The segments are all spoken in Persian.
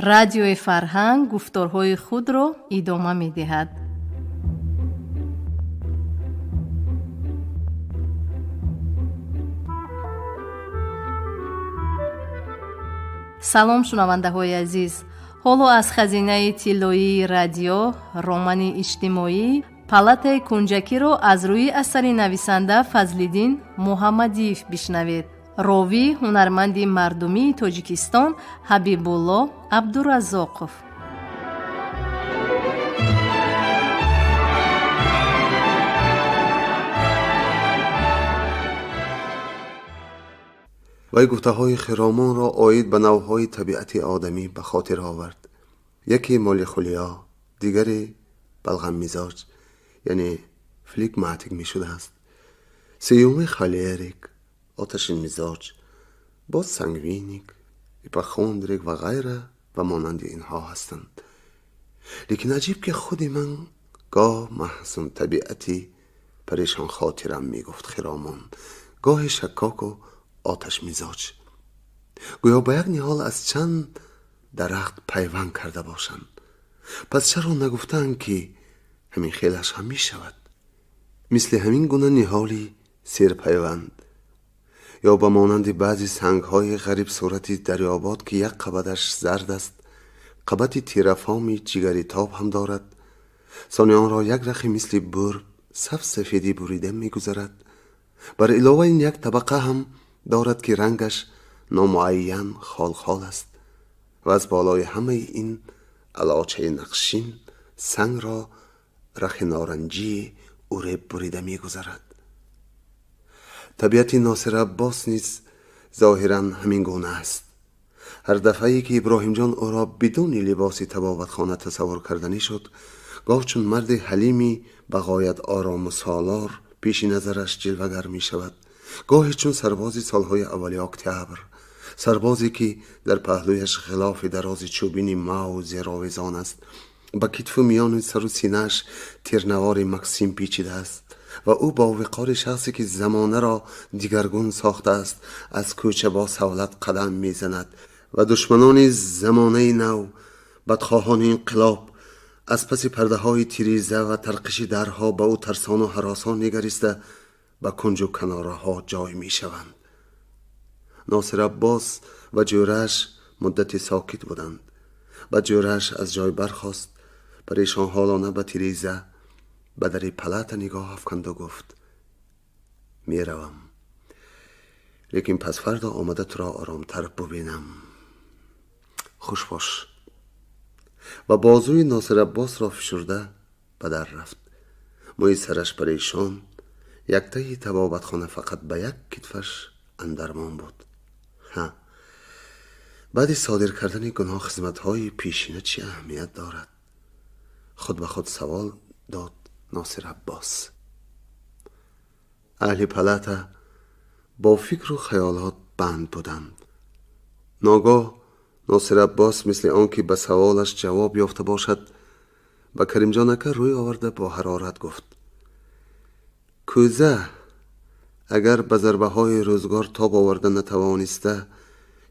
радиои фарҳанг гуфторҳои худро идома медиҳад. салом шунавандаҳои азиз, ҳоло аз хазинаи тиллоии радио романи иҷтимоӣ палатаи кунҷакиро аз рӯи асари нависанда Фазлиддин Муҳаммадиев бишнавед. ровӣ ҳунарманди мардумии Тоҷикистон Ҳабибулло Абдураззоқов. وی گفته‌های خرامان را عاید به نوع‌های طبیعت آدمی به خاطر آورد. یکی مولخولیا، دیگری بلغم مزاج، یعنی فلیگماتیک می شده است. سیوم خالیریک، آتش مزاج، باز سنگوینیک، ایپاخوندریک و غیره و مانند اینها هستند. لیکن عجیب که خود من گاه محسن طبیعتی پریشان خاطرم می گفت خرامان، گاه شکاک و آتش مزاج، گویا به یک نهال از چند درخت پیوند کرده باشند. پس چرا نگفتند که همین خیلش هم می شود؟ مثل همین گونه نهالی سیر پیوند، یا به مانند بعضی سنگهای غریب صورتی دریاباد که یک قبدش زرد است، قبتی تیرفامی جگری تاب هم دارد، ثانی آن را یک رخی مثل بور صف سفیدی بریده می گذرد. بر علاوه این یک طبقه هم دارد که رنگش نامعین خال خال است و از بالای همه این علاچه نقشین سنگ را رخ نارنجی اوریب بریده می گذرد. طبیعت ناصر عباس نیز ظاهراً همین گونه است. هر دفعه‌ای که ابراهیم جان او را بدون لباسی طباوتخانه تصور کردنی شد، گاه چون مرد حلیمی بغایت آرام و سالار پیش نظرش جلوگر می شود، گاهی چون سربازی سالهای اولی اکتبر، سربازی که در پهلویش غلاف دراز چوبینی ماو زیرآویزان است، با کتف و میان سر و سینه‌اش تیرنوار مکسیم پیچیده است و او با وقار شخصی که زمانه را دیگرگون ساخته است از کوچه با سهولت قدم میزند و دشمنان زمانه نو، بدخواهان انقلاب، از پس پرده های تیریزه و ترقشی درها به او ترسان و هراسان نگریسته و کنج و کناره ها جای می شوند. ناصر عباس و جورش مدتی ساکت بودند. و جورش از جای برخاست، پریشان حالانه به تیریزه به در پلات نگاه افکند و گفت: می روم، لیکن پس فردا آمده تو را آرامتر ببینم. خوش باش. و بازوی ناصر عباس را فشرده به در رفت. موی سرش پریشان، یک تهی طبابتخانه فقط به یک کتفش اندرمان بود. بعد صادر کردن گناه خدمت‌های پیشینه چه اهمیت دارد؟ خود به خود سوال داد ناصر عباس. اهل پلات با فکر و خیالات بند بودند. ناگاه ناصر عباس مثل آنکه به سوالش جواب یافته باشد به کریم جانکه روی آورده با حرارت گفت: کوزه اگر به ضربه های روزگار تاب آورده نتوانسته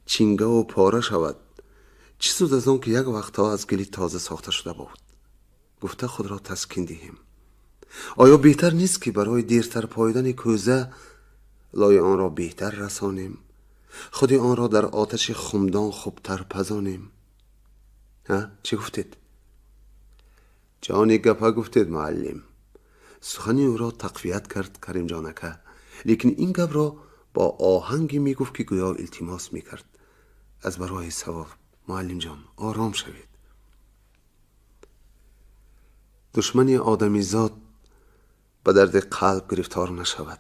چینگه و پاره شود، چی سود از آن که یک وقتها از گلی تازه ساخته شده بود؟ گفته خود را تسکین دهیم. آیا بهتر نیست که برای دیرتر پاییدن کوزه لای آن را بهتر رسانیم، خودی آن را در آتش خمدان خوبتر پزانیم؟ چی گفتید؟ جانی گپا گفتید معلم. سخنی او را تقویت کرد کریم جانکه، لیکن این گپ را با آهنگی می گفت که گویا التماس می کرد: از برای ثواب معلم جان آرام شوید. دشمنی آدمی زاد به درد قلب گرفتار نشود.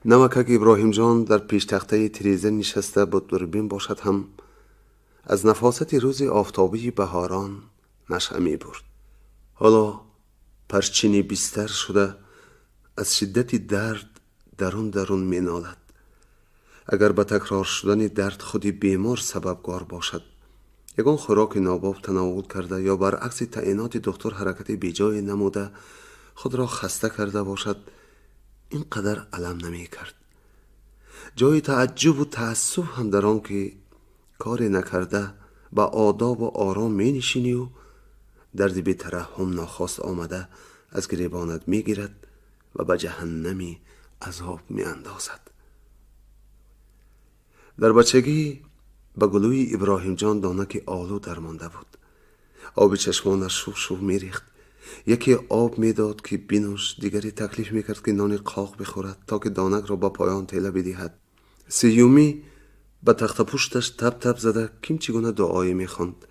نمکه که ابراهیم جان در پیش تخته تریزه نشسته با دوربین باشد هم از نفاست روز آفتابی بهاران نشأه می برد. حالا پرچینی بستر شده از شدت درد درون می نالد. اگر به تکرار شدن درد خودی بیمار سببگار باشد، یگان خوراک ناباب تناول کرده یا برعکس تعیینات دکتر حرکت بیجای نموده خود را خسته کرده باشد، اینقدر علم نمی کرد. جای تعجب و تأسف هم در آن که کاری نکرده با آداب و آرام می نشینی و دردی بی ترحم ناخواست آمده از گریبانت می گیرد و به جهنمی عذاب می اندازد. در بچگی به گلوی ابراهیم جان دانک آلو درمانده بود. آب چشمانش شوخ شوخ می ریخت. یکی آب می داد که بینوش، دیگری تکلیف می کرد که نان قاق بخورد تا که دانک را با پایان تیله بدهد. سیومی به تخت پوشتش تپ تپ زده کیم چگونه دعایی می خواند.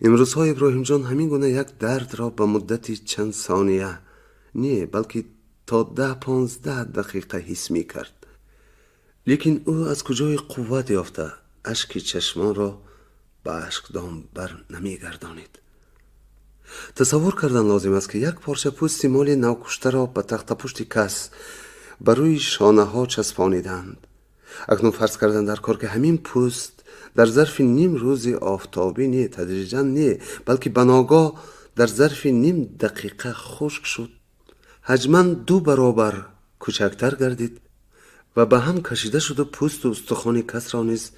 امروزها ابراهیم جان همین گونه یک درد را به مدتی چند ثانیه نه بلکه تا 10-15 دقیقه حس می کرد. لیکن او از کجای قوت یافته اشک چشمان را به اشکدان بر نمی گردانید. تصور کردن لازم است که یک پارچه پوست مال نوکشته را به تخت پشت کس بر روی شانه ها چسبانیدند. اکنون فرض کردن در کار که همین پوست در ظرف نیم روز آفتابی نه تدریجا نه بلکه بناگاه در ظرف نیم دقیقه خشک شد، حجما 2 برابر کوچکتر گردید و به هم کشیده شد و پوست و استخوان کس را نیز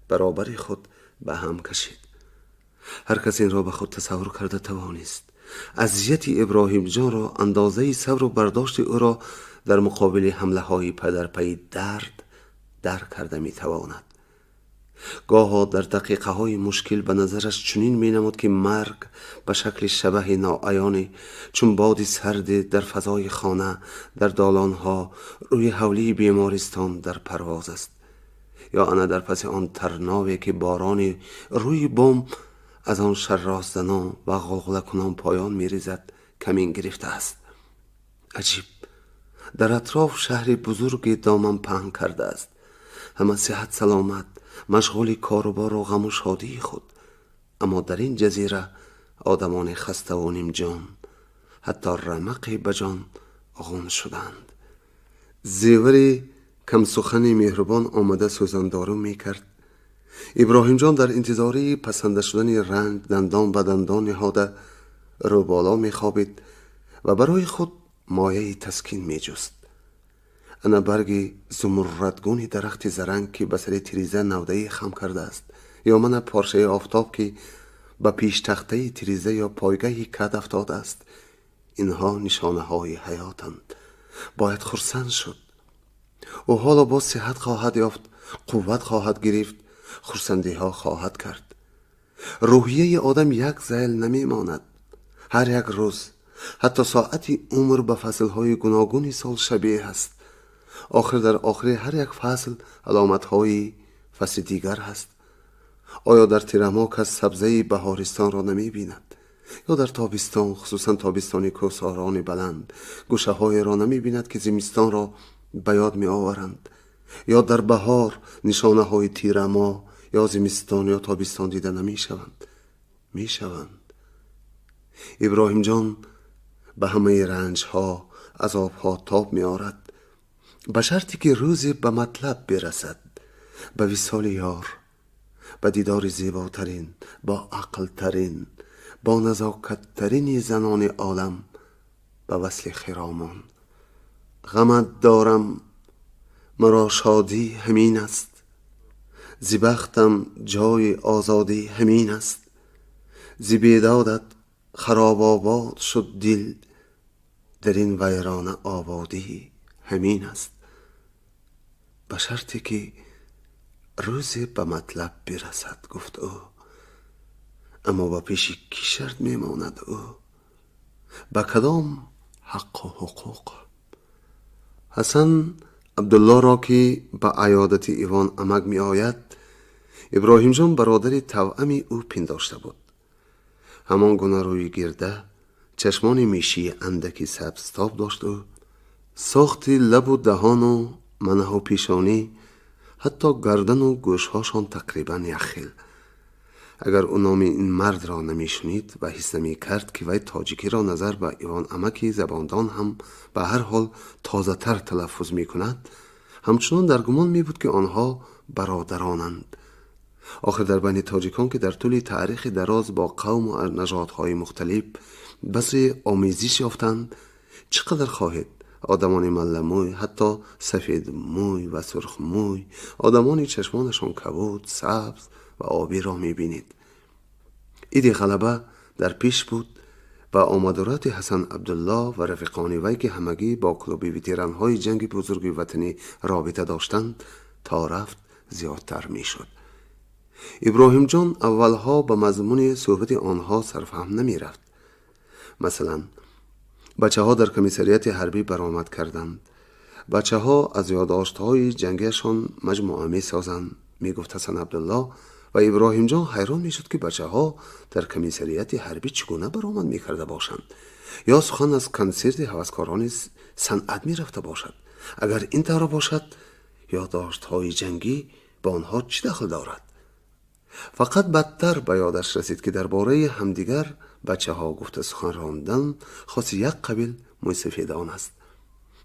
برابر خود به هم کشید. هر کس این را به خود تصور کرده توانست اذیت ابراهیم جان را، اندازه صبر و برداشت او را در مقابل حمله های پدرپی درک کرده می تواند. گاها در دقیقه های مشکل به نظرش چنین می نمود که مرگ به شکل شبح ناعیانی چون باد سرد در فضای خانه، در دالان ها، روی حولی بیمارستان در پرواز است، یا انا در پس آن ترناوی که باران روی بام از آن شراس زنان و غلغله کنان پایان می ریزد کمین گرفته است. عجیب، در اطراف شهر بزرگ دامن پهن کرده است، همه صحت سلامت، مشغول کار و بار و غم و شادی خود، اما در این جزیره آدمان خسته و نیم جان، حتی رمق بجان غون شدند. زیوری کم سخن مهربان آمده سوزندارو می کرد. ابراهیم جان در انتظاری پسنده شدن رنج دندان به دندان نهاده رو بالا می خوابید و برای خود مایه تسکین می جست. انا برگ زمردگونی درخت زرنگ که به سر تریزه نودهی خم کرده است، یا من پارچه آفتاب که به پیش تخته تریزه یا پایگهی کد افتاده است، اینها نشانه های حیاتند. باید خرسند شد. او حالا با صحت خواهد یافت، قوت خواهد گرفت، خرسندی ها خواهد کرد. روحیه آدم یک ذیل نمی ماند. هر یک روز، حتی ساعتی عمر به فصل های گوناگون سال شبیه است. آخر در آخر هر یک فصل علامت های فصل دیگر هست. آیا در تیرما کس سبزه بهارستان را نمی بیند؟ یا در تابستان، خصوصا تابستانی کوهساران بلند، گوشه های را نمی بیند که زمستان را به یاد می آورند؟ یا در بهار نشانه های تیرما یا زمستان یا تابستان دیده نمی شوند؟ می شوند. ابراهیم جان به همه رنج ها، عذاب ها تاب می آرد، به شرطی که روزی به مطلب برسد، به وصال یار، به دیدار زیباترین، با عقل ترین، با نزاکت ترین زنان عالم، به وصل خرامان. غمت دارم، مرا شادی همین است، زی بختم جای آزادی همین است، زی بیدادت خراب آباد شد دل، در این ویرانه آبادی همین است. به شرطی که روزی به مطلب برسد، گفت او، اما با پیش کی شرط میماند او؟ به کدام حق و حقوق؟ حسن عبدالله را که به عیادت ایوان عمک می آید، ابراهیم جان برادر توأم او پنداشته بود. همان گونه روی گرده، چشمان میشی اندکی سبزتاب داشت و ساخت لب و دهان و منه و پیشانی، حتی گردن و گوشهاشان تقریبا یخیل. اگر او نام این مرد را نمیشنید و حس نمی کرد که وی تاجیکی را نظر به ایوان عمکی زباندان هم به هر حال تازه تر تلفظ می کند، همچنان در گمان می بود که آنها برادرانند. آخر در بین تاجیکان که در طول تاریخ دراز با قوم و نژادهای مختلف بسیار آمیزش یافتند، چقدر خواهید آدمان ملموی، حتی سفید موی و سرخ موی، آدمانی چشمانشان کبود، سبز و آبی را می بینید. ایدی غلبه در پیش بود و آمدورات حسن عبدالله و رفیقان وی که همگی با کلوب ویتران‌های جنگ بزرگ وطنی رابطه داشتند تا رفت زیادتر می شد. ابراهیم جان اولها به مضمون صحبت آنها سرفهم نمی رفت. مثلا بچه ها در کمیسریت حربی برآمد کردند. بچه ها از یادداشت های جنگیشان مجموعه می سازند، می گفت حسن عبدالله، و ابراهیم جان حیران می شد که بچه ها در کمیسریت حربی چگونه برآمد می کرده باشند، یا سخن از کنسرت هوسکاران صنعت می رفته باشد. اگر این طور باشد یادداشت های جنگی با آنها چه دخل دارد؟ فقط بدتر به یادش رسید که درباره همدیگر بچه ها گفته سخن راندن خاص یک قبیل موسیفیدان است.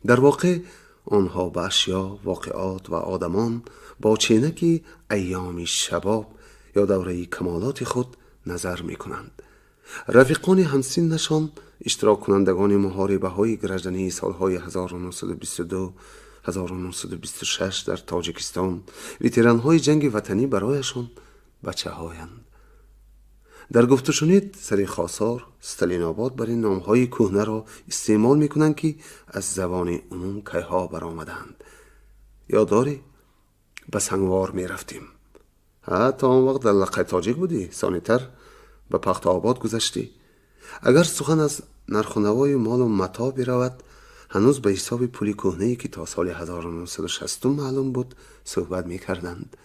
در واقع آنها به اشیا، واقعات و آدمان با چینکی ایام شباب یا دوره کمالات خود نظر می کنند. رفیقان همسین نشان، اشتراک کنندگان محاربه های گرجدنی سالهای 1922 1926 در تاجیکستان، ویتران های جنگ وطنی برایشان بچه هایند. در گفت و شنید سری خاصار استالین آباد بر این نام های کهنه را استعمال می کنند که از زبان عموم کیها برآمدند. یادداری؟ به سنگوار می رفتیم. تا آن وقت در لقه تاجیک بودی، ثانیتر به پخت آباد گذشتی. اگر سخن از نرخونوای مال و متاع برود، هنوز به حساب پولی کهنه‌ای که تا سال 1960 معلوم بود صحبت می کردند.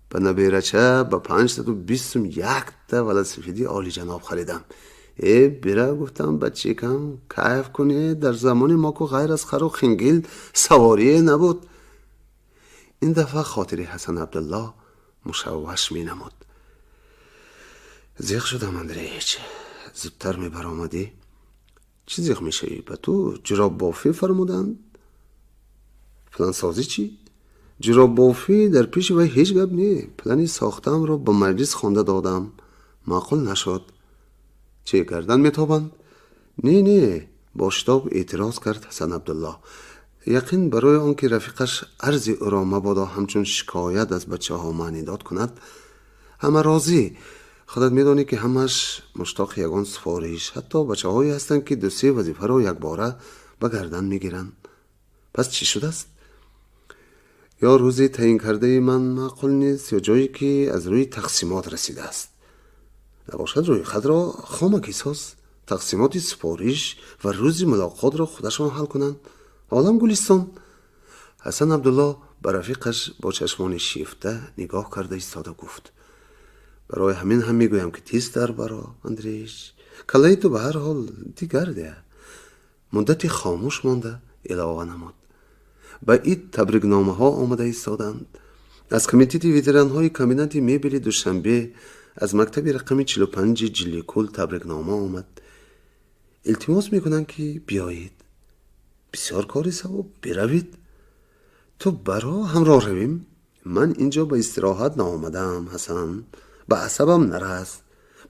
به نبیرچه به 521 تا ولسفیدی عالی جناب خریدم. بیره گفتم بچه کم کیف کنی، در زمان ما که غیر از خر و خنگیل سواری نبود. این دفعه خاطر حسن عبدالله مشوش می نمود. زیغ شدم اندریچ، زودتر می برآمدی؟ چی زیغ می شوی؟ به تو جراب بافی فرمودند؟ پلانسازی چی؟ جراب بافی در پیش وی هیچ گپ نی. پلانی ساختم را به مجلس خوانده دادم، معقول نشد. چه گردن میتابند؟ نه با شتاب اعتراض کرد حسن عبدالله. یقین برای آنکه رفیقش عرض او را مبادا همچون شکایت از بچه ها معنی داد کند همه راضی. خودت میدانی که همش مشتاق یگان سفارش، حتی بچه هایی هستند که 2-3 وظیفه را یک باره به گردن میگیرند. پس چی شده است؟ یا روزی تعیین کرده من معقول نیست، یا جایی که از روی تقسیمات رسیده است. نباشد روی خود را خامکی ساز، تقسیمات سفارش و روزی ملاقات را خودشان حل کنند. عالم گلستان. حسن عبدالله به رفیقش با چشمان شیفته نگاه کرده ایستاد و گفت: برای همین هم میگویم که تیز در برا اندریش، کلای تو به هر حال دیگرده. مدتی خاموش مانده علاوه نمود: به این تبریکنامه ها آمده ایستادند. از کمیته ویتران های کابینت میبلی دوشنبه از مکتب رقم 45 جلیکل تبریکنامه آمد. التماس میکنند که بیایید. بسیار کاری ثواب، بروید. تو برا همراه رویم؟ من اینجا به استراحت نآمدم حسن، به عصبم نرس.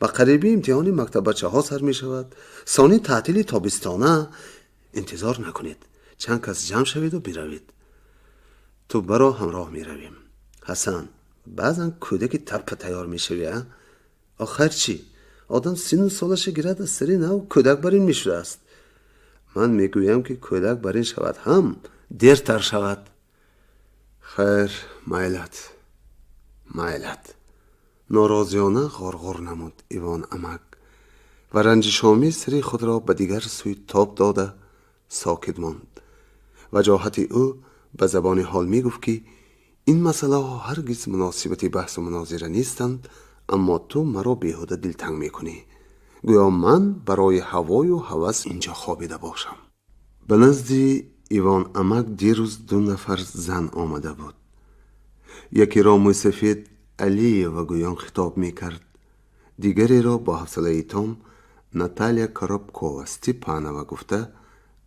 به قریبی امتحان مکتب بچه ها سر می شود. ثانی تعطیل تابستانه. انتظار نکنید، چند کس جمع شوید و بروید. تو برا همراه می رویم. حسن، بعضا کودک تپ تیار می شوی. آخر چی؟ آدم 30 سالش گیرد از سری نو کودک برین می شده است. من می گویم که کودک برین شود هم دیرتر شود. خیر، مایلت. ناراضیانه غرغر نمود ایوان امک و رنجشامی سری خود را به دیگر سوی تاب داده ساکت ماند. وجاهت او به زبان حال می گفت که این مسئله ها هرگز مناسبت بحث و مناظره نیستند، اما تو مرا بیهوده دلتنگ می کنی. گویا من برای هوای و هوس اینجا خوابیده باشم. به نزد ایوان امک دیروز 2 نفر زن آمده بود. یکی را موسفید علی و گویان خطاب می کرد. دیگری را با حوصله تام ناتالیا کارابکو و استپانووا گفته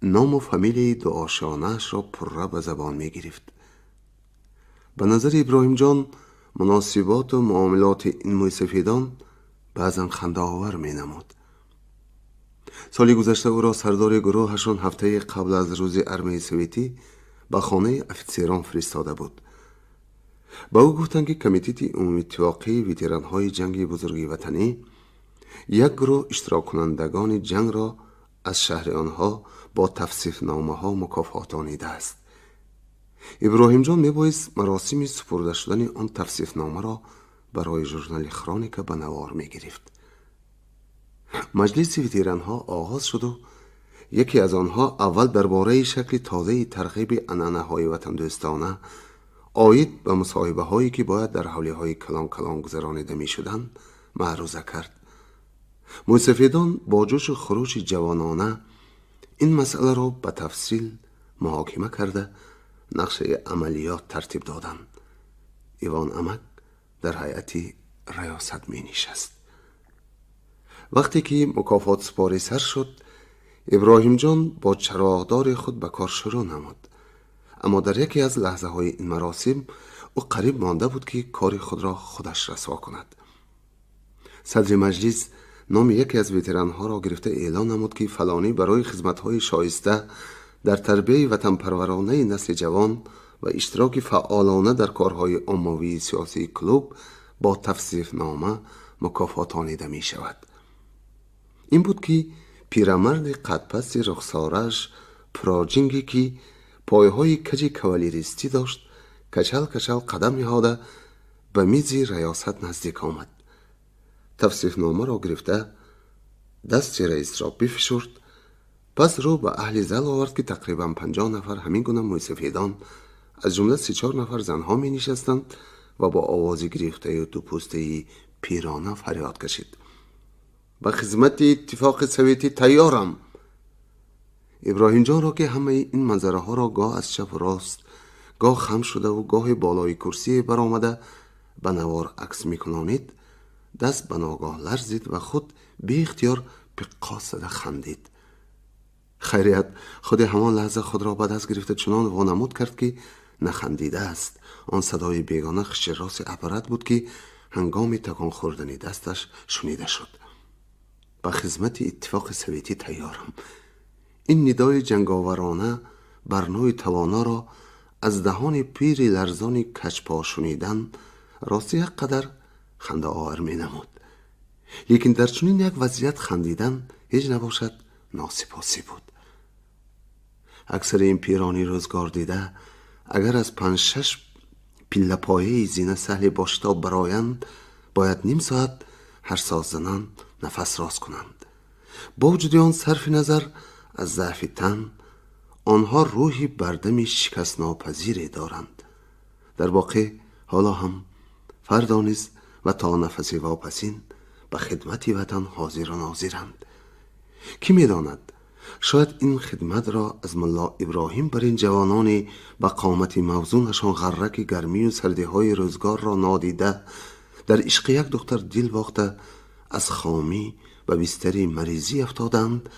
نام و فامیلی 2 آشنایانش را پره به زبان می گرفت. به نظر ابراهیم جان مناسبات و معاملات این موسفیدان بعضا خنده آور می نمود. سالی گذشته او را سردار گروهشان هفته قبل از روز ارمه سویتی به خانه افیسران فرستاده بود. با او گفتند که کمیته عمومی اتفاقی وتران‌های جنگ بزرگ وطنی یک گروه اشتراک کنندگان جنگ را از شهر آنها با توصیف نامه ها مکافاتانیده است. ابراهیم جان میبایست مراسم سپرده شدن آن توصیف نامه را برای ژورنال خرونیکا به نوار میگرفت. مجلس وتران ها آغاز شد و یکی از آنها اول درباره شکل تازه ترغیب عنعنه های وطن دوستانه آید به مصاحبه هایی که باید در حوله های کلان کلان گذرانیده می شدن معروضه کرد. موسفیدان با جوش و خروش جوانانه این مسئله را به تفصیل محاکمه کرده نقشه عملیات ترتیب دادند. ایوان امک در هیئت ریاست می نشست. وقتی که مکافات سپاری سر شد، ابراهیم جان با چراغدار خود به کار شروع نمود. اما در یکی از لحظه های این مراسم او قریب مانده بود که کار خود را خودش رسوا کند. صدر مجلس نام یکی از وتران ها را گرفته اعلان نمود که فلانی برای خدمت های شایسته در تربیت وطن پرورانه نسل جوان و اشتراک فعالانه در کارهای عمومی سیاسی کلوب با توصیف نامه مکافاتانیده می شود. این بود که پیرمرد قدپست رخسارش پراجینگی که پایهای کج کوالیریستی داشت کچل کچل قدم نهاده به میز ریاست نزدیک آمد. توصیف نامه را گرفته دست رئیس را بفشرد، پس رو به اهل زل آورد که تقریبا 50 نفر همین گونه موسفیدان از جمله 3-4 نفر زنها می نشستند و با آواز گرفته و دو پوسته پیرانه فریاد کشید: به خدمت اتفاق سویتی تیارم. ابراهیم جان را که همه این منظره ها را گاه از چپ و راست، گاه خم شده و گاه بالای کرسی برآمده به نوار عکس میکنانید، دست به ناگاه لرزید و خود بی اختیار پیقاس زده خندید. خیریت خود همان لحظه خود را به دست گرفته چنان وانمود کرد که نخندیده است. آن صدای بیگانه خشراس عبارت بود که هنگام تکان خوردن دستش شنیده شد: به خدمت اتفاق سویتی تیارم. این ندای جنگاورانه بر نوع توانا را از دهان پیر لرزان کچپا شنیدن راستی یک قدر خنده آور می نمود. لیکن در چنین یک وضعیت خندیدن هیچ نباشد ناسپاسی بود. اکثر این پیرانی روزگار دیده اگر از 5-6 پله پایه زینه سهل باشتا برایند باید نیم ساعت هر ساز زنان نفس راست کنند. با وجود آن صرف نظر از ضعف تن آنها روحی بردمی شکست ناپذیری دارند. در واقع حالا هم فردا نیز و تا نفس واپسین به خدمت وطن حاضر و ناظرند. کی می‌داند شاید این خدمت را از ملا ابراهیم بر این جوانان به قامت موزونشان غرک گرمی و سردی های روزگار را نادیده در عشق یک دختر دل باخته از خامی و بستری مریضی افتادند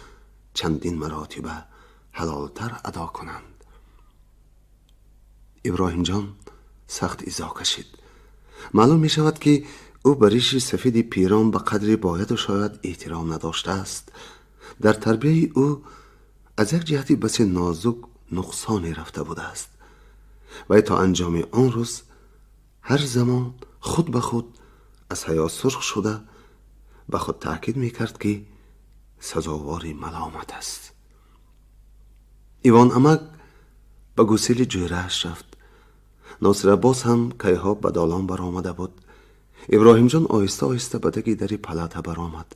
چندین مراتبه حلالتر ادا کنند. ابراهیم جان سخت ایذا کشید. معلوم می شود که او به ریش سفید پیران به قدری باید و شاید احترام نداشته است. در تربیه او از یک جهتی بس نازک نقصانی رفته بوده است و تا انجام آن روز هر زمان خود به خود از حیا سرخ شده به خود تأکید می کرد که سزاوار ملامت است. ایوان امک به گسیل جویرهش رفت. ناصر عباس هم کیها به دالان برآمده بود. ابراهیم جان آهسته آهسته به دکی در پلاته برآمد.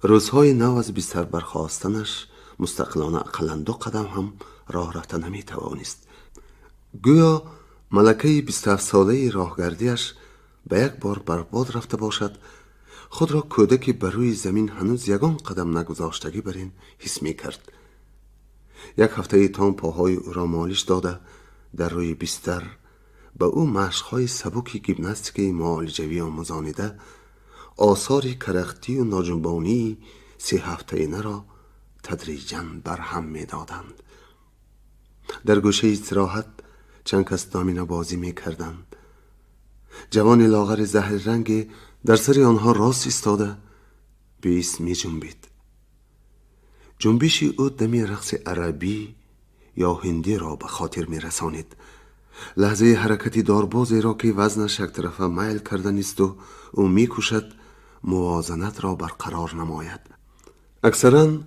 روزهای نو از بستر برخاستنش مستقلانه اقلا 2 قدم هم راه رفته نمی توانست. گویا ملکه 27 ساله راهگردیش به یک بار برباد رفته باشد. خود را کودکی بر روی زمین هنوز یگان قدم نگذاشتگی بر این حس می کرد. یک هفته تام پاهای او را مالش داده در روی بستر به او مشقهای سبکی گیمناستیک معالجوی آموزانیده آثار کرختی و ناجنبانی 3 هفته‌ینه را تدریجاً برهم می دادند. در گوشه استراحت چند کس دامینه بازی می کردند. جوان لاغر زهر رنگ در سر آنها راست ایستاده بیست می جنبید. جنبش او دمی رقص عربی یا هندی را به خاطر می رسانید. لحظه حرکتی داربازی را که وزنش یک طرفه میل کردن است و او میکوشد موازنت را برقرار نماید. اکثرا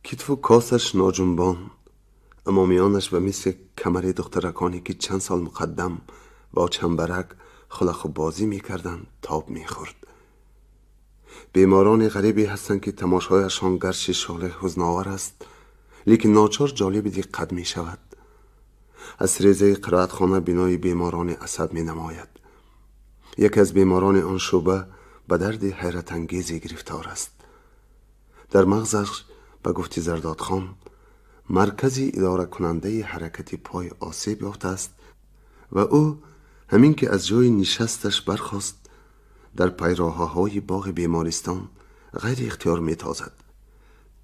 کتف و کاسش ناجنبان، اما میانش به مثل کمر دخترکانی که چند سال مقدم با چنبرک خلق و بازی میکردند تاب میخورد. بیماران غریبی هستند که تماشایشان گرچه شاله حزن‌آور است لیکن ناچار جالب دقت می شود. از ریزه قرائتخانه بینای بیماران عصب می نماید. یکی از بیماران آن شعبه به درد حیرت انگیزی گرفتار است. در مغزش به گفت زردادخان مرکزی اداره کننده حرکت پای آسیب یافته است و او همین که از جای نشستش برخاست در پیراهه‌های باغ بیمارستان غیر اختیار می تازد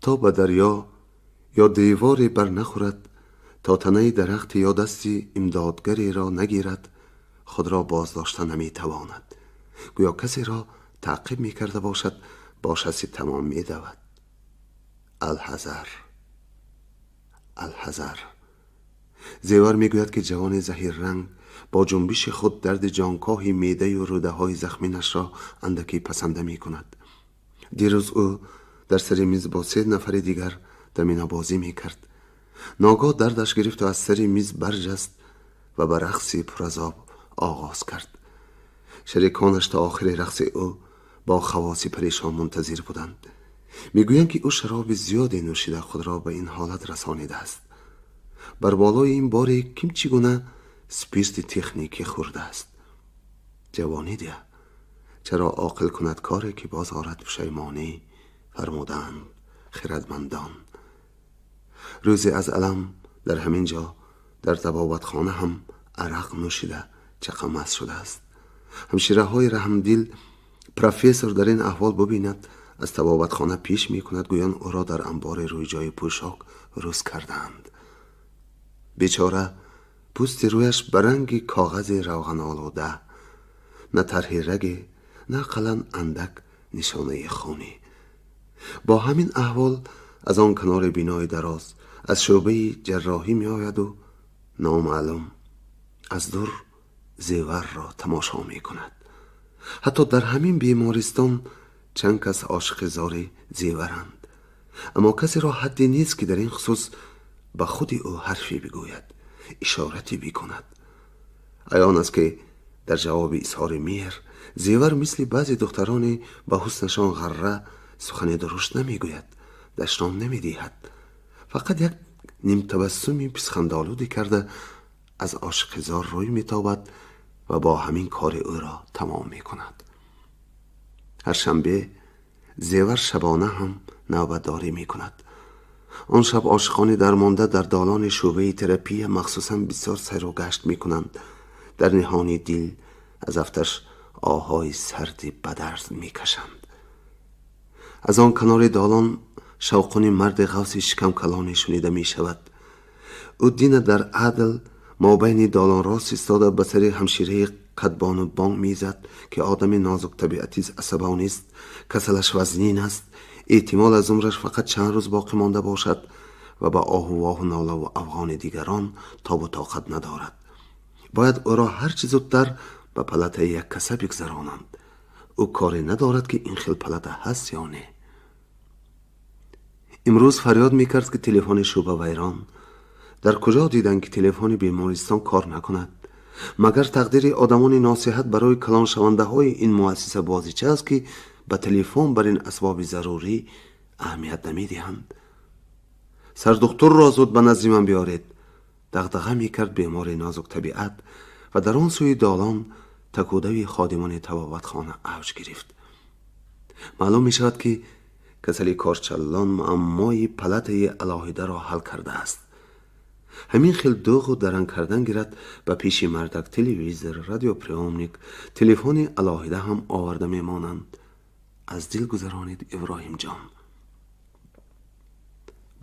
تا به دریا یا دیواری بر نخورد، تا تنه درخت یا دستی امدادگری را نگیرد خود را بازداشته نمی تواند. گویا کسی را تعقیب می کرده باشد با شسی تمام می دود. الحذر الحذر. زیور می گوید که جوان زهیر رنگ با جنبش خود درد جانکاه میده و روده های زخمینش را اندکی پسنده می کند. دیروز او در سر میز با 3 نفر دیگر دمینه بازی می کرد. ناگاه دردش گرفت و از سر میز برجست و به رقصی پرعذاب آغاز کرد. شریکانش تا آخر رقص او با خواصی پریشان منتظر بودند. میگویند که او شراب زیادی نوشیده خود را به این حالت رسانیده است. بر بالای این باری کیم چگونه سپیست تکنیکی خورده است. جوانی ده چرا عاقل کند کاری که باز آرد پشیمانی، فرمودند خردمندان. روزی از علم در همین جا در طبابتخانه هم عرق نوشیده چقدر مست شده است. همشیره های رحمدل پروفسور در این احوال ببیند از طبابتخانه پیش می کند گویان او را در انبار روی جای پوشاک روز کردند. بیچاره پوست رویش برنگ کاغذ روغن آلوده، نه طرح رگ نه قلم اندک نشانه خونی. با همین احوال از آن کنار بینای دراز از شعبه جراحی می آید و نامعلوم از دور زیور را تماشا می کند. حتی در همین بیمارستان چند کس عاشق زار زیورند، اما کسی را حدی نیست که در این خصوص به خود او حرفی بگوید، اشارتی بکند. عیان است که در جواب اظهار مهر زیور مثل بعضی دختران به حسنشان غره سخن درشت نمیگوید، دشنام نمیدهد، فقط یک نیم تبسمی پسخندآلودی کرده از عاشق زار روی میتابد و با همین کار او را تمام میکند. هر شنبه زیور شبانه هم نوبتداری میکند. آن شب عاشقان درمانده در دالان شعبه تراپی مخصوصا بسیار سیر و گشت میکنند. در نهان دل از افتش آهای سردی بدرد میکشند. از آن کنار دالان شوقانی مرد غوث شکم کلانی شنیده می شود. او دین در عدل ما بین دالان راست ایستاده به سر همشیره قدبان و بانگ میزد که آدم نازک طبیعتی عصبانی است، کسلش وزنین است، احتمال از عمرش فقط چند روز باقی مانده باشد و با آه و واه و ناله و افغان دیگران تاب و طاقت ندارد. باید او را هر چیز زودتر به پلت یک کسه بگذرانند. او کاری ندارد که این خیل پلت هست یا نه. امروز فریاد میکرد که تلفن شعبه ویران. در کجا دیدن که تلفن بیمارستان کار نکند؟ مگر تقدیر آدمان ناصحت برای کلان شونده های این مؤسسه بازیچه است که به تلفن بر این اسباب ضروری اهمیت نمیدهند؟ سر دکتر را زود به نزد من بیارید، دغدغه میکرد بیمار نازک طبیعت و در آن سوی دالان تکودوی خادمان طبابتخانه اوج گرفت. معلوم می شود که کسلی کارچلان معمای پلت علاهیده را حل کرده است. همین خیل دوغ و درنگ کردن گیرد به پیش مردک تلویزر، رادیو پریومنیک، تلفن علاهیده هم آورده میمانند. از دل گذرانید ابراهیم جان.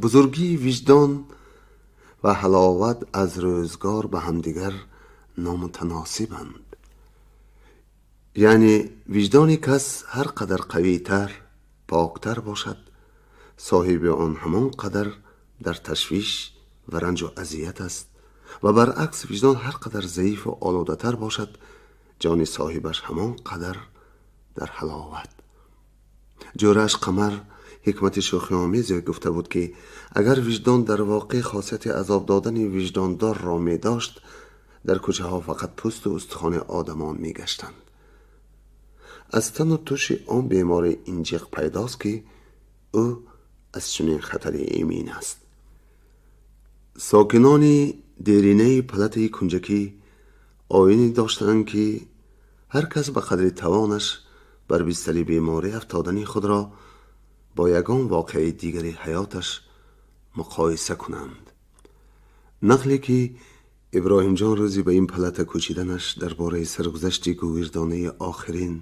بزرگی وجدان و حلاوت از روزگار به همدیگر نامتناسبند. یعنی وجدان کس هر قدر قوی تر، پاکتر باشد، صاحب آن همان قدر در تشویش و رنج و اذیت است و برعکس وجدان هر قدر ضعیف و آلوده تر باشد، جان صاحبش همان قدر در حلاوت. جورش قمر حکمت شوخی آمیزی گفته بود که اگر وجدان در واقع خاصیت عذاب دادن وجداندار را می داشت، در کوچه ها فقط پوست و استخوان آدمان می گشتند. از تن و توش آن بیمار اینجیق پیداست که او از چنین خطر ایمن است. ساکنان دیرینه پلت کنجکی آیینی داشتند که هر کس به قدر توانش بر بستر بیماری افتادن خود را با یگان واقعه دیگری حیاتش مقایسه کنند. نقلی که ابراهیم جان روزی به این پلت کوچیدنش درباره سرگذشت گویردانه آخرین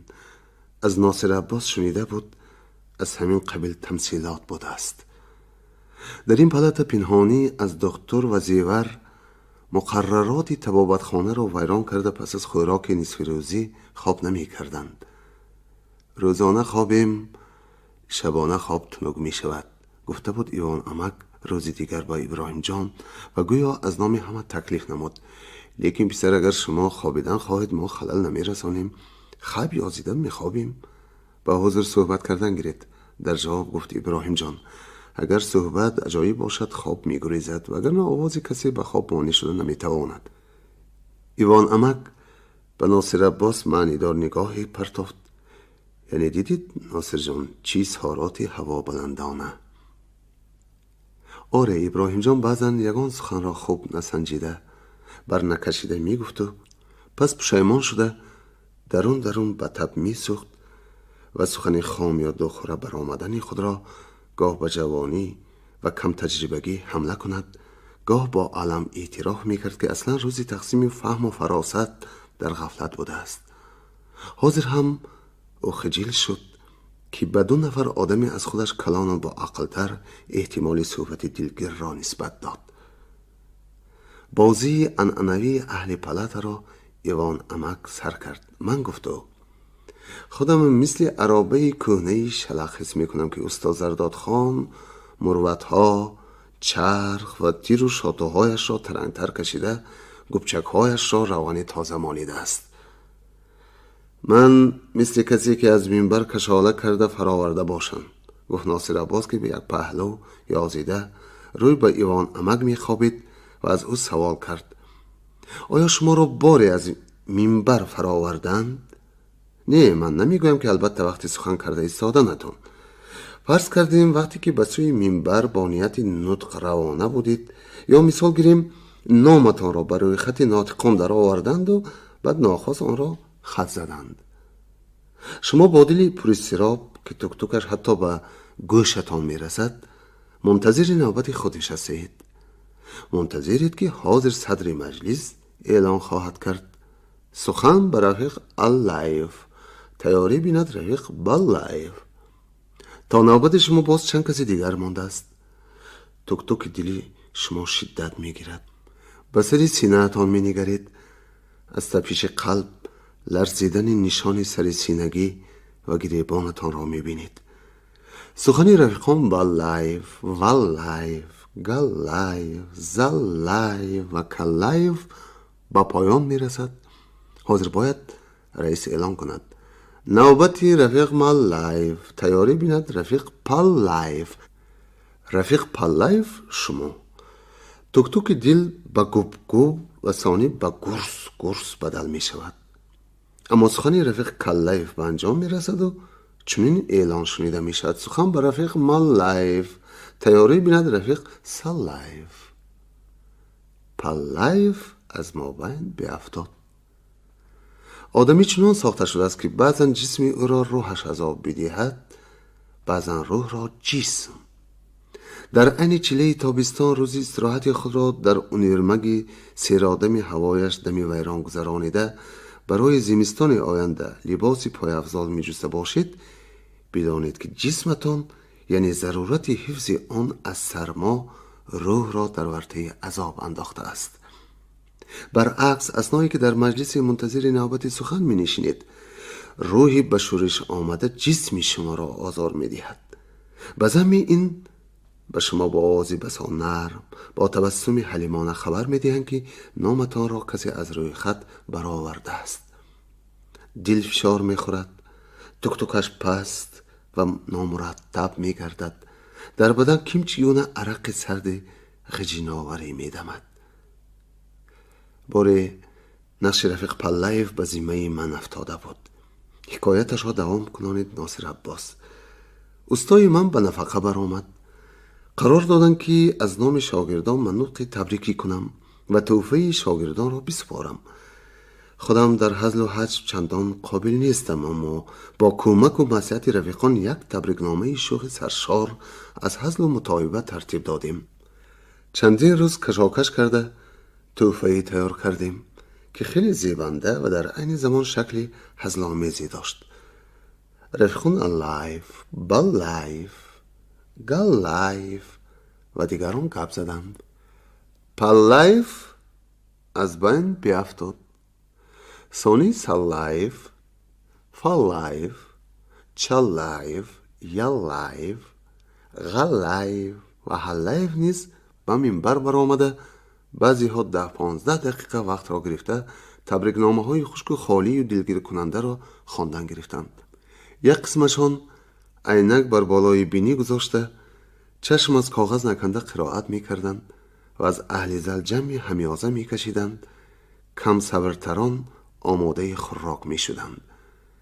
از ناصر عباس شنیده بود، از همین قبیل تمثیلات بوده است. در این پلت پنهانی از دکتر و زیور مقررات طبابتخانه را ویران کرده پس از خوراک نصف روزی خواب نمی کردند. روزانه خوابیم، شبانه خواب تنگ می شود، گفته بود ایوان عمک روز دیگر با ابراهیم جان و گویا از نام همه تکلیف نمود. لیکن پسر اگر شما خوابیدن خواهید ما خلل نمی رسانیم، خواب یازیدن می خوابیم. با حضور صحبت کردن گرید. در جواب گفت ابراهیم جان اگر صحبت عجایب باشد خواب می گریزد و اگر نه آواز کسی به خواب مانع شده نمی تواند. ایوان عمک به ناصر عباس معنی دار نگاهی پرتافت. یعنی دیدید ناصر جان چی سهاراتی هوا بلندانه. آره، ابراهیم جان بعضن یگان سخن را خوب نسنجیده بر نکشیده می گفت و پس پشیمان شده درون به تب می سوخت و سخن خام یا دخوره بر آمدن خود را گاه به جوانی و کم تجربگی حمله کند، گاه با علم اعتراف می کرد که اصلا روزی تقسیم فهم و فراست در غفلت بوده است. حاضر هم او خجیل شد که به 2 نفر آدمی از خودش کلان و با عقلتر احتمال صحبت دلگیر را نسبت داد. بازی عنعنوی اهل پلت را ایوان عمک سر کرد. من گفتم خودم مثل عرابه کهنه شلخ حس میکنم که استاد زرداد خان مروتها، چرخ و تیر و شاتوهایش را ترنگتر کشیده، گپچکهایش را روانی تازه مانیده است. من مثل کسی که از منبر کشاله کرده فراورده باشم، گفت ناصر عباس که به یک پهلو یازیده روی به ایوان عمک میخوابید و از او سوال کرد آیا شما را باری از منبر فراوردند؟ نه، من نمیگویم که البته وقتی سخن کرده ایستادنتون. فرض کردیم وقتی که به سوی منبر با نیت نطق روانه بودید، یا مثال گیریم نامتان را برای خط ناطقان در آوردند و بعد ناخواست آن را خط زدند. شما با دلی پر اضطراب که تک تکش حتی به گوشتان میرسد منتظر نوبت خودش هستید. منتظرید که حاضر صدر مجلس اعلان خواهد کرد سخن به رفیق اللایف، تیاری بیند رفیق باللایف. تا نوبت شما باز چند کسی دیگر مانده است. تک تک دلی شما شدت میگیرد. به سر سینه‌تان مینگرید. از تپش قلب لرزیدن نشان سر سینگی و گریبانتان را میبینید. سخن رفیقان باللایف، واللایف، گاللایف، زاللایف و کاللایف با پایان میرسد. حاضر باید رئیس اعلان کند نوبت رفیق ماللایف، تیاری بیند رفیق پاللایف. رفیق پاللایف شما. تک تک دل به گوب گوب و ثانی به گرس گرس بدل می شود. اما سخن رفیق کاللایف به انجام می رسد و چنین اعلان شنیده می شود سخن به رفیق ماللایف، تیاری بیند رفیق ساللایف. پاللایف از مابین بیفتاد. آدمی چنان ساخته شده است که بعضا جسم او را روحش عذاب بدهد، بعضا روح را جسم. در عین چله تابستان روزی استراحت خود را در اونیرمگ سیرادم هوایش دمی ویران گذرانیده برای زمستان آینده لباسی پای افضال می جسته باشید، بدانید که جسمتان یعنی ضرورت حفظ آن از سرما روح را در ورطه عذاب انداخته است. برعکس اثنایی که در مجلس منتظر نوبت سخن می نشینید، روحی به شورش آمده جسم شما را آزار می دهد. به ضمن این به شما با آوازی بسا نرم با تبسمی حلیمانه خبر میدهند که نامتان را کسی از روی خط برآورده است. دل فشار میخورد، تکتکش پست و نامرتب میگردد. در بدن کیمچیونه عرق سرد غجیناوری میدمد. باری نقش رفیق پلایف به ذمه من افتاده بود. حکایتش را دوام کنانید ناصر عباس. استای من به نفقه برآمد. قرار دادند که از نام شاگردان من نطق تبریکی کنم و تحفه شاگردان را بسپارم. خودم در هزل و حجب چندان قابل نیستم، اما با کمک و نصیحت رفیقان یک تبریکنامه شوخ سرشار از هزل و متاعبه ترتیب دادیم. چندین روز کشاکش کرده تحفه تیار کردیم که خیلی زیبنده و در عین زمان شکل هزل‌آمیزی داشت. رفیقان لایف، بال لایف، گال لایف و دیگران گپ زدند. پل لایف از بین بیفتاد. ثانی سل لایف، فال لایف، چل لایف، یل لایف، غل لایف و هل لایف نیز به منبر برآمده. بعضی ها 10-15 دقیقه وقت را گرفته تبریکنامه های خشک و خالی و دلگیر کننده را خواندن گرفتند. یک قسمشان عینک بر بالای بینی گذاشته چشم از کاغذ نکنده قرائت می کردند و از اهل زل جمعی همیازه می کشیدند. کم صبرتران آماده خوراک می شدند.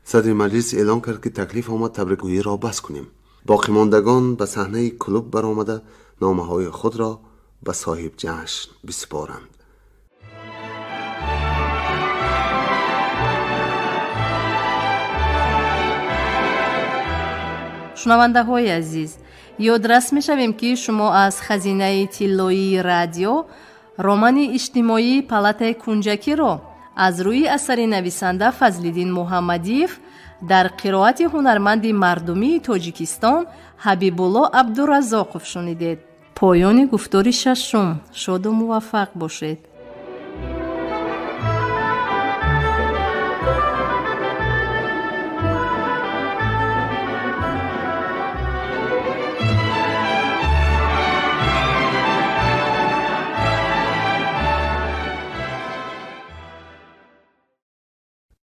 صدر مجلس اعلان کرد که تکلیف آمد تبریکگویی را بس کنیم. باقی ماندگان به صحنه کلوب برآمده نامه های خود را به صاحب جشن بسپارند. شنونده های عزیز، یادرس می شویم که شما از خزینه طلایی رادیو رمان اجتماعی پالات کنجکی را از روی اثر نویسنده فضل‌الدین محمدیف در قرائت هنرمند مردمی تاجیکستان حبیب‌الله عبدالرزاقов شنیدید. پایان گفتار ششم. شاد و موفق باشید.